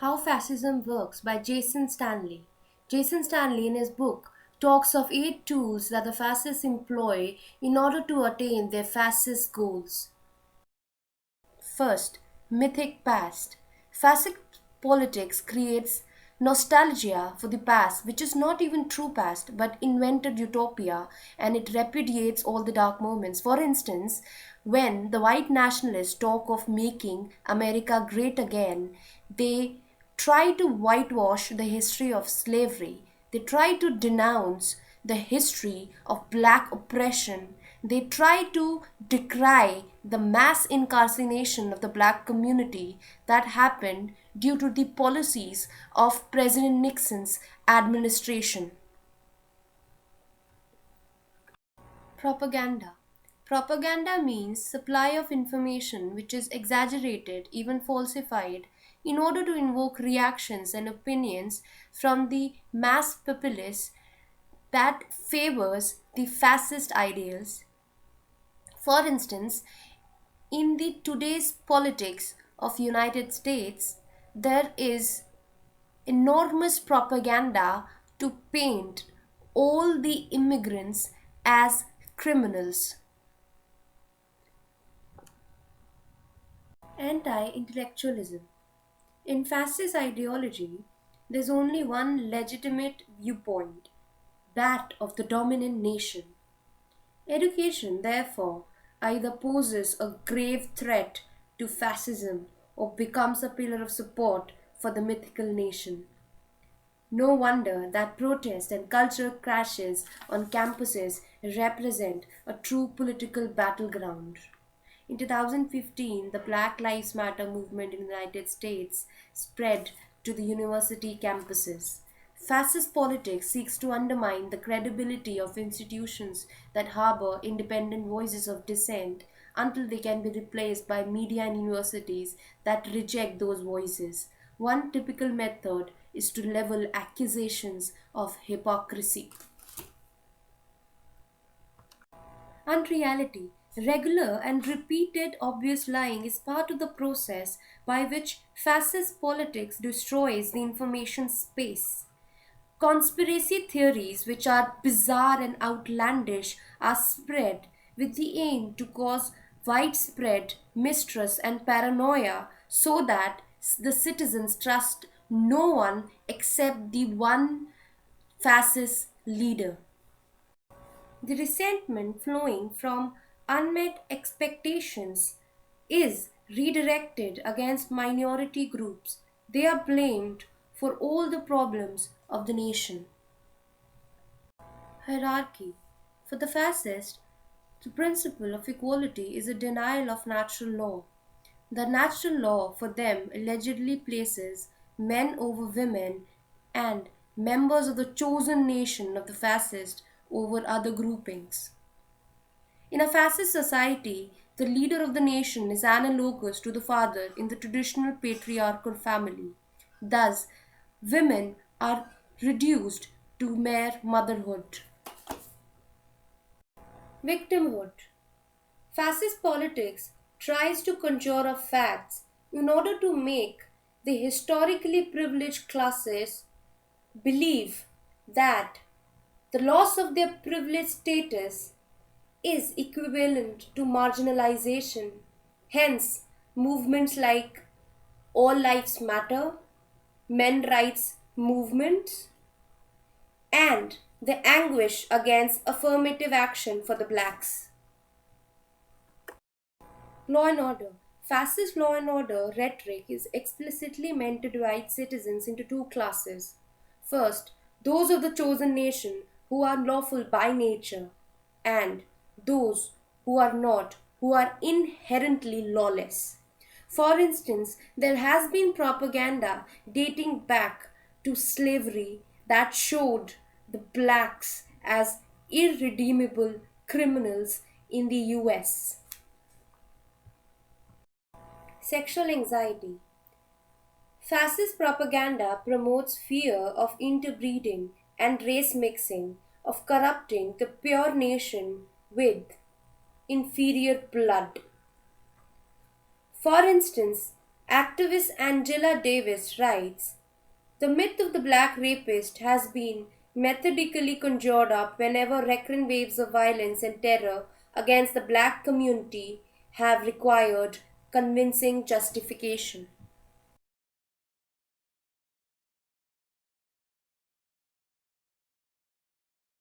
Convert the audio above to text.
How Fascism Works by Jason Stanley. Jason Stanley, in his book, talks of 8 tools that the fascists employ in order to attain their fascist goals. First, mythic past. Fascist politics creates nostalgia for the past, which is not even true past but invented utopia, and it repudiates all the dark moments. For instance, when the white nationalists talk of making America great again, they try to whitewash the history of slavery. They try to denounce the history of black oppression. They try to decry the mass incarceration of the black community that happened due to the policies of President Nixon's administration. Propaganda. Propaganda means supply of information which is exaggerated, even falsified, in order to invoke reactions and opinions from the mass populace that favors the fascist ideals. For instance, in the today's politics of United States, there is enormous propaganda to paint all the immigrants as criminals. Anti-intellectualism. In fascist ideology, there's only one legitimate viewpoint, that of the dominant nation. Education, therefore, either poses a grave threat to fascism or becomes a pillar of support for the mythical nation. No wonder that protest and cultural crashes on campuses represent a true political battleground. In 2015, the Black Lives Matter movement in the United States spread to the university campuses. Fascist politics seeks to undermine the credibility of institutions that harbor independent voices of dissent until they can be replaced by media and universities that reject those voices. One typical method is to level accusations of hypocrisy. Unreality. Regular and repeated obvious lying is part of the process by which fascist politics destroys the information space. Conspiracy theories, which are bizarre and outlandish, are spread with the aim to cause widespread mistrust and paranoia so that the citizens trust no one except the one fascist leader. The resentment flowing from unmet expectations is redirected against minority groups. They are blamed for all the problems of the nation. Hierarchy. For the fascist, the principle of equality is a denial of natural law. The natural law for them allegedly places men over women and members of the chosen nation of the fascist over other groupings. In a fascist society, the leader of the nation is analogous to the father in the traditional patriarchal family. Thus, women are reduced to mere motherhood. Victimhood. Fascist politics tries to conjure up facts in order to make the historically privileged classes believe that the loss of their privileged status is equivalent to marginalization. Hence, movements like All Lives Matter, men rights movements, and the anguish against affirmative action for the blacks. Law and order. Fascist law and order rhetoric is explicitly meant to divide citizens into two classes. First, those of the chosen nation who are lawful by nature, and those who are not, who are inherently lawless. For instance, there has been propaganda dating back to slavery that showed the blacks as irredeemable criminals in the US. Sexual anxiety. Fascist propaganda promotes fear of interbreeding and race mixing, of corrupting the pure nation with inferior blood. For instance, Activist Angela Davis writes, the myth of the black rapist has been methodically conjured up whenever recurrent waves of violence and terror against the black community have required convincing justification.